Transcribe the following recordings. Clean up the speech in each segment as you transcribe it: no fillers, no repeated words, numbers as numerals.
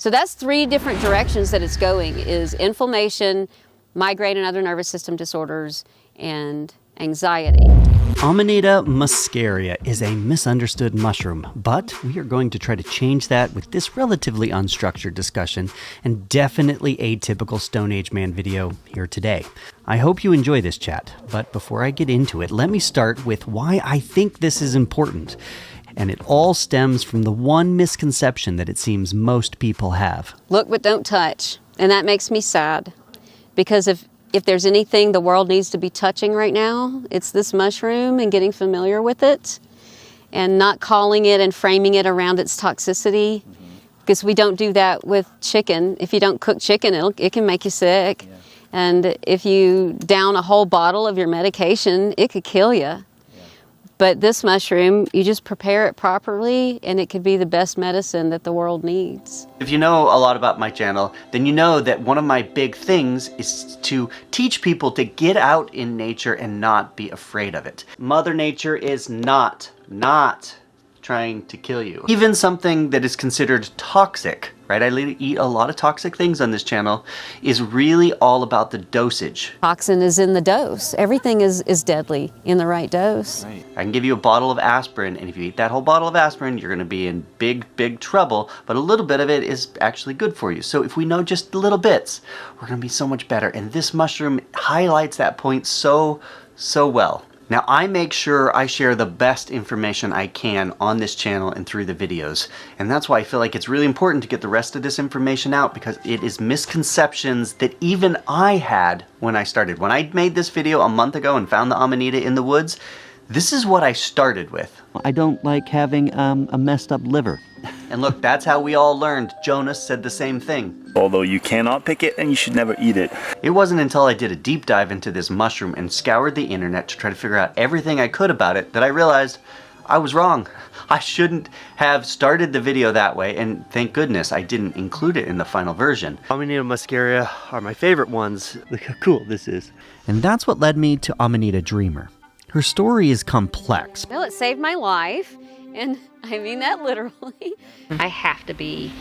So that's 3 different directions that it's going, is inflammation, migraine and other nervous system disorders, and anxiety. Amanita muscaria is a misunderstood mushroom, but we are going to try to change that with this relatively unstructured discussion and definitely atypical Stone Age man video here today. I hope you enjoy this chat, but before I get into it, let me start with why I think this is important. And it all stems from the one misconception that it seems most people have. Look but don't touch. And that makes me sad, because if there's anything the world needs to be touching right now, it's this mushroom and getting familiar with it and not calling it and framing it around its toxicity, because we don't do that with chicken. If you don't cook chicken, it can make you sick. Yeah. And if you down a whole bottle of your medication, it could kill you. But this mushroom, you just prepare it properly and it could be the best medicine that the world needs. If you know a lot about my channel, then you know that one of my big things is to teach people to get out in nature and not be afraid of it. Mother Nature is not trying to kill you. Even something that is considered toxic, right? I eat a lot of toxic things on this channel, is really all about the dosage. Toxin is in the dose. Everything is deadly in the right dose. Right. I can give you a bottle of aspirin, and if you eat that whole bottle of aspirin, you're gonna be in big trouble, but a little bit of it is actually good for you. So if we know just the little bits, we're gonna be so much better. And this mushroom highlights that point so well. Now, I make sure I share the best information I can on this channel and through the videos. And that's why I feel like it's really important to get the rest of this information out, because it is misconceptions that even I had when I started. When I made this video a month ago and found the Amanita in the woods, this is what I started with. I don't like having a messed up liver. And look, that's how we all learned. Jonas said the same thing. Although you cannot pick it and you should never eat it. It wasn't until I did a deep dive into this mushroom and scoured the internet to try to figure out everything I could about it that I realized I was wrong. I shouldn't have started the video that way, and thank goodness I didn't include it in the final version. Amanita muscaria are my favorite ones. Look how cool this is. And that's what led me to Amanita Dreamer. Her story is complex. Well, it saved my life, and I mean that literally. I have to be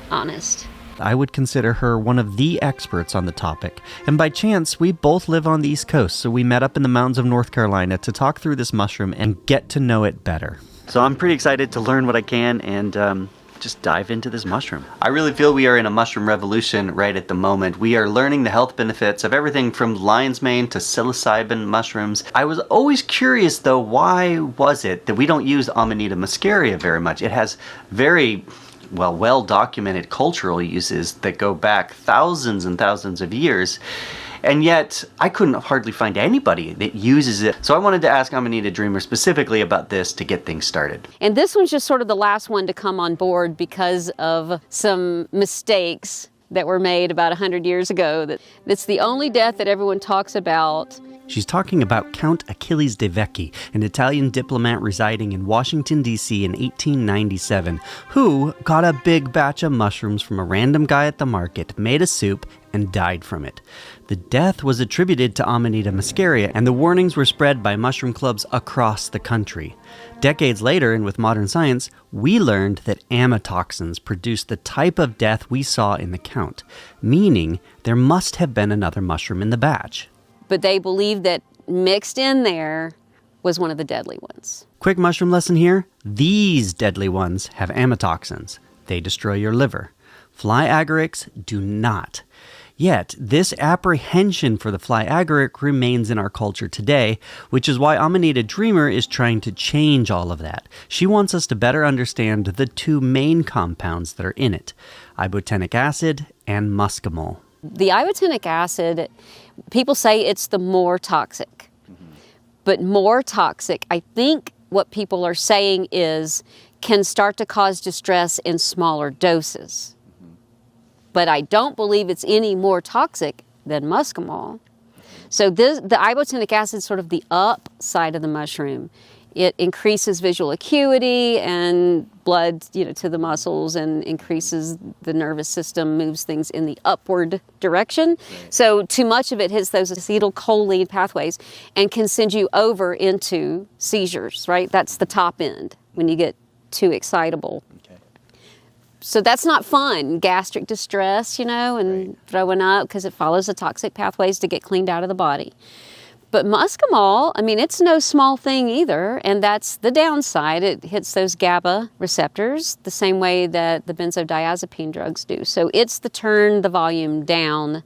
honest. I would consider her one of the experts on the topic, and by chance, we both live on the East Coast, so we met up in the mountains of North Carolina to talk through this mushroom and get to know it better. So I'm pretty excited to learn what I can and just dive into this mushroom. I really feel we are in a mushroom revolution right at the moment. We are learning the health benefits of everything from lion's mane to psilocybin mushrooms. I was always curious though, why was it that we don't use Amanita muscaria very much? It has very well-documented cultural uses that go back thousands and thousands of years. And yet, I couldn't hardly find anybody that uses it. So I wanted to ask Amanita Dreamer specifically about this to get things started. And this one's just sort of the last one to come on board because of some mistakes that were made about 100 years ago. That's the only death that everyone talks about. She's talking about Count Achilles de Vecchi, an Italian diplomat residing in Washington, D.C. in 1897, who got a big batch of mushrooms from a random guy at the market, made a soup, and died from it. The death was attributed to Amanita muscaria, and the warnings were spread by mushroom clubs across the country. Decades later, and with modern science, we learned that amatoxins produced the type of death we saw in the count, meaning there must have been another mushroom in the batch. But they believe that mixed in there was one of the deadly ones. Quick mushroom lesson here. These deadly ones have amatoxins. They destroy your liver. Fly agarics do not. Yet, this apprehension for the fly agaric remains in our culture today, which is why Amanita Dreamer is trying to change all of that. She wants us to better understand the 2 main compounds that are in it, ibotenic acid and muscimol. The ibotenic acid, people say it's the more toxic. But more toxic, I think what people are saying is, can start to cause distress in smaller doses. But I don't believe it's any more toxic than muscimol. So the ibotenic acid is sort of the up side of the mushroom. It increases visual acuity and blood, to the muscles, and increases the nervous system, moves things in the upward direction. Right. So too much of it hits those acetylcholine pathways and can send you over into seizures, right? That's the top end when you get too excitable. Okay. So that's not fun. Gastric distress, and throwing up because it follows the toxic pathways to get cleaned out of the body. But muscimol, it's no small thing either, and that's the downside. It hits those GABA receptors the same way that the benzodiazepine drugs do. So it's the turn the volume down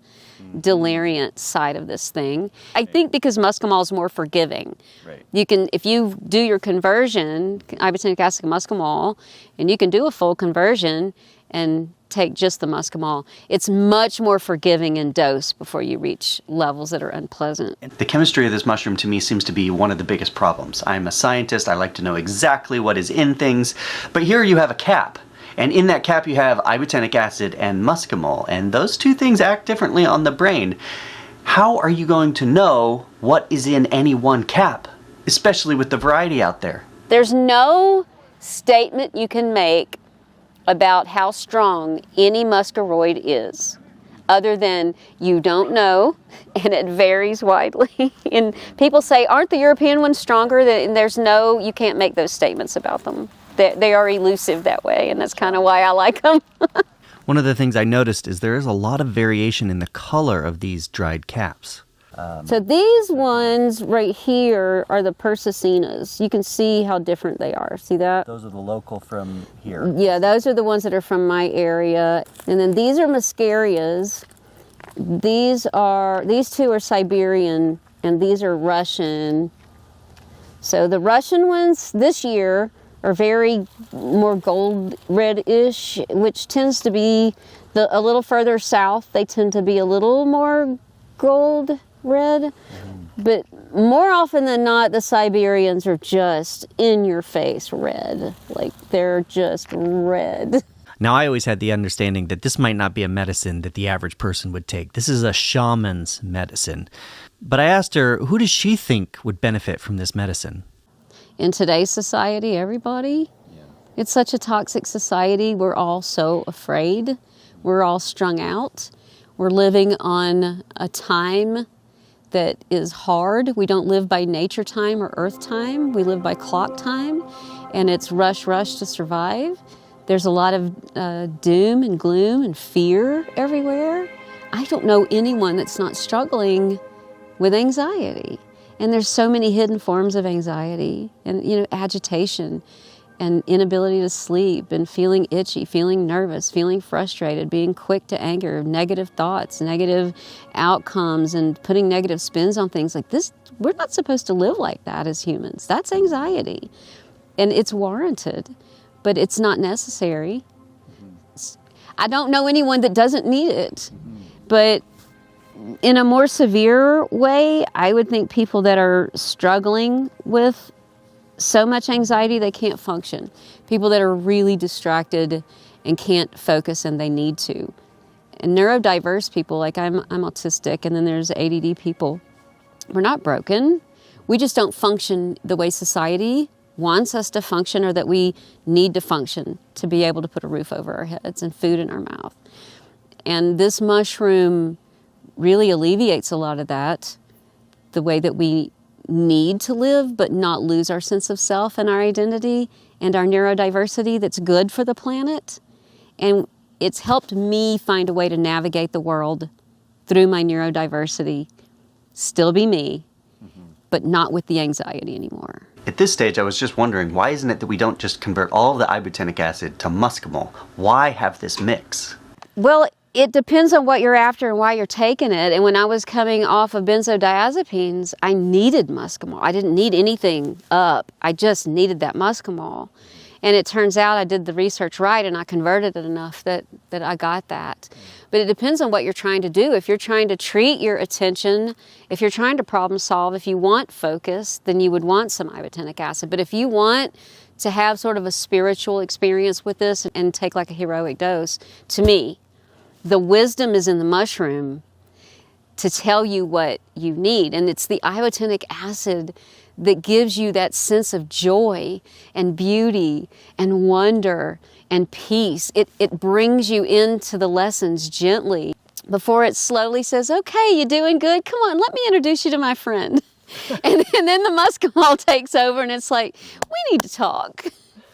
deliriant side of this thing. I think because muscimol is more forgiving. Right. You can, if you do your conversion, ibotenic acid muscimol, and you can do a full conversion and take just the muscimol, it's much more forgiving in dose before you reach levels that are unpleasant. The chemistry of this mushroom to me seems to be one of the biggest problems. I'm a scientist, I like to know exactly what is in things, but here you have a cap. And in that cap you have ibotenic acid and muscimol, and those two things act differently on the brain. How are you going to know what is in any one cap, especially with the variety out there? There's no statement you can make about how strong any muscaroid is, other than you don't know, and it varies widely. And people say, aren't the European ones stronger? And you can't make those statements about them. They are elusive that way, and that's kind of why I like them. One of the things I noticed is there is a lot of variation in the color of these dried caps. So these ones right here are the Persicenas. You can see how different they are. See that? Those are the local from here. Yeah, those are the ones that are from my area. And then these are Muscarias. These two are Siberian, and these are Russian. So the Russian ones this year are very more gold red-ish, which tends to be a little further south. They tend to be a little more gold red, but more often than not, the Siberians are just in your face red. Like, they're just red. Now, I always had the understanding that this might not be a medicine that the average person would take. This is a shaman's medicine. But I asked her, who does she think would benefit from this medicine? In today's society, everybody. Yeah. It's such a toxic society. We're all so afraid. We're all strung out. We're living on a time that is hard. We don't live by nature time or earth time. We live by clock time, and it's rush to survive. There's a lot of doom and gloom and fear everywhere. I don't know anyone that's not struggling with anxiety. And there's so many hidden forms of anxiety and, agitation and inability to sleep and feeling itchy, feeling nervous, feeling frustrated, being quick to anger, negative thoughts, negative outcomes, and putting negative spins on things like this. We're not supposed to live like that as humans. That's anxiety. And it's warranted, but it's not necessary. I don't know anyone that doesn't need it, but in a more severe way, I would think people that are struggling with so much anxiety they can't function. People that are really distracted and can't focus and they need to. And neurodiverse people, like I'm autistic, and then there's ADD people. We're not broken. We just don't function the way society wants us to function, or that we need to function to be able to put a roof over our heads and food in our mouth. And this mushroom really alleviates a lot of that, the way that we need to live but not lose our sense of self and our identity and our neurodiversity that's good for the planet. And it's helped me find a way to navigate the world through my neurodiversity, still be me, but not with the anxiety anymore. At this stage, I was just wondering, why isn't it that we don't just convert all of the ibotenic acid to muscimol? Why have this mix? Well, it depends on what you're after and why you're taking it. And when I was coming off of benzodiazepines, I needed muscimol. I didn't need anything up. I just needed that muscimol. And it turns out I did the research right, and I converted it enough that I got that. But it depends on what you're trying to do. If you're trying to treat your attention, if you're trying to problem solve, if you want focus, then you would want some ibotenic acid. But if you want to have sort of a spiritual experience with this and take like a heroic dose, to me, the wisdom is in the mushroom to tell you what you need. And it's the ibotenic acid that gives you that sense of joy and beauty and wonder and peace. It brings you into the lessons gently before it slowly says, okay, you're doing good. Come on, let me introduce you to my friend. and then the muscimol takes over, and it's like, we need to talk.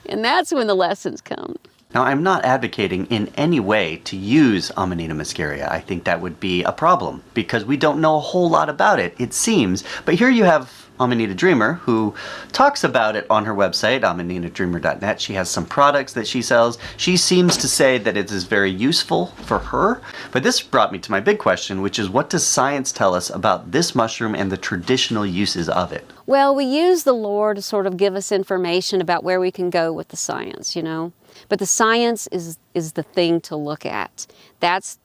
And that's when the lessons come. Now, I'm not advocating in any way to use Amanita muscaria. I think that would be a problem because we don't know a whole lot about it, it seems. But here you have Amanita Dreamer, who talks about it on her website, amanitadreamer.net. She has some products that she sells. She seems to say that it is very useful for her. But this brought me to my big question, which is what does science tell us about this mushroom and the traditional uses of it? Well, we use the lore to sort of give us information about where we can go with the science, you know. But the science is the thing to look at. That's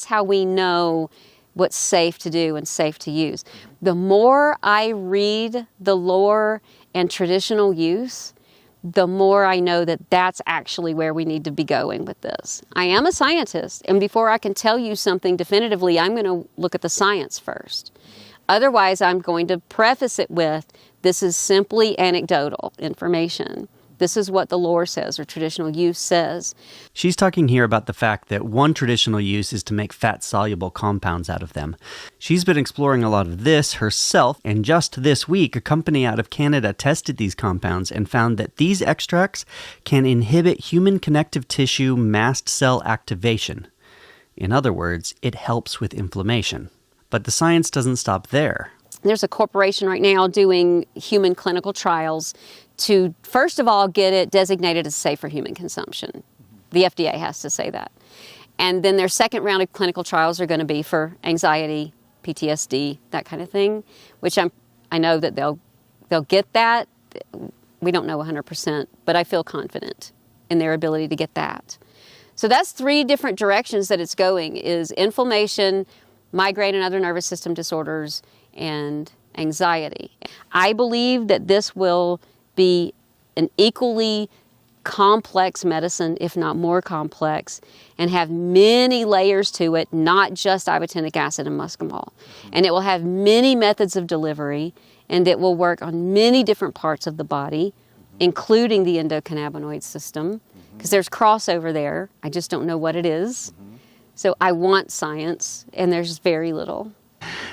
how we know what's safe to do and safe to use. The more I read the lore and traditional use, the more I know that that's actually where we need to be going with this. I am a scientist, and before I can tell you something definitively, I'm going to look at the science first. Otherwise, I'm going to preface it with, this is simply anecdotal information. This is what the lore says or traditional use says. She's talking here about the fact that one traditional use is to make fat-soluble compounds out of them. She's been exploring a lot of this herself, and just this week, a company out of Canada tested these compounds and found that these extracts can inhibit human connective tissue mast cell activation. In other words, it helps with inflammation. But the science doesn't stop there. There's a corporation right now doing human clinical trials to, first of all, get it designated as safe for human consumption. The FDA has to say that. And then their second round of clinical trials are going to be for anxiety, PTSD, that kind of thing, which I know that they'll get that. We don't know 100%, but I feel confident in their ability to get that. So that's 3 different directions that it's going, is inflammation, migraine and other nervous system disorders, and anxiety. I believe that this will be an equally complex medicine, if not more complex, and have many layers to it, not just ibotenic acid and muscimol. And it will have many methods of delivery, and it will work on many different parts of the body, including the endocannabinoid system, because there's crossover there. I just don't know what it is. So I want science, and there's very little.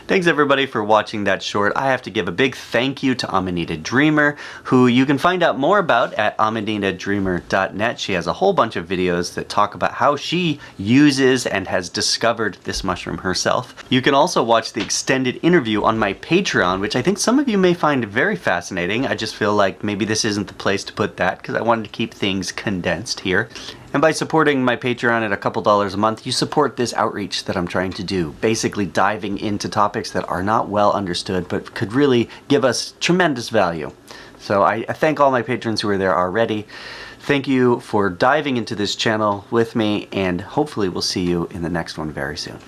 Thanks everybody for watching that short. I have to give a big thank you to Amanita Dreamer, who you can find out more about at amanitadreamer.net. She has a whole bunch of videos that talk about how she uses and has discovered this mushroom herself. You can also watch the extended interview on my Patreon, which I think some of you may find very fascinating. I just feel like maybe this isn't the place to put that because I wanted to keep things condensed here. And by supporting my Patreon at a couple dollars a month, you support this outreach that I'm trying to do, basically diving into topics that are not well understood but could really give us tremendous value. So I thank all my patrons who are there already. Thank you for diving into this channel with me, and hopefully we'll see you in the next one very soon.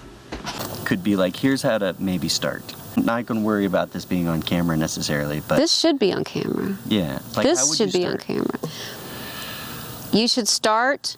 Could be like, here's how to maybe start. I'm not going to worry about this being on camera necessarily, but... This should be on camera. Yeah. Like, this should be on camera. You should start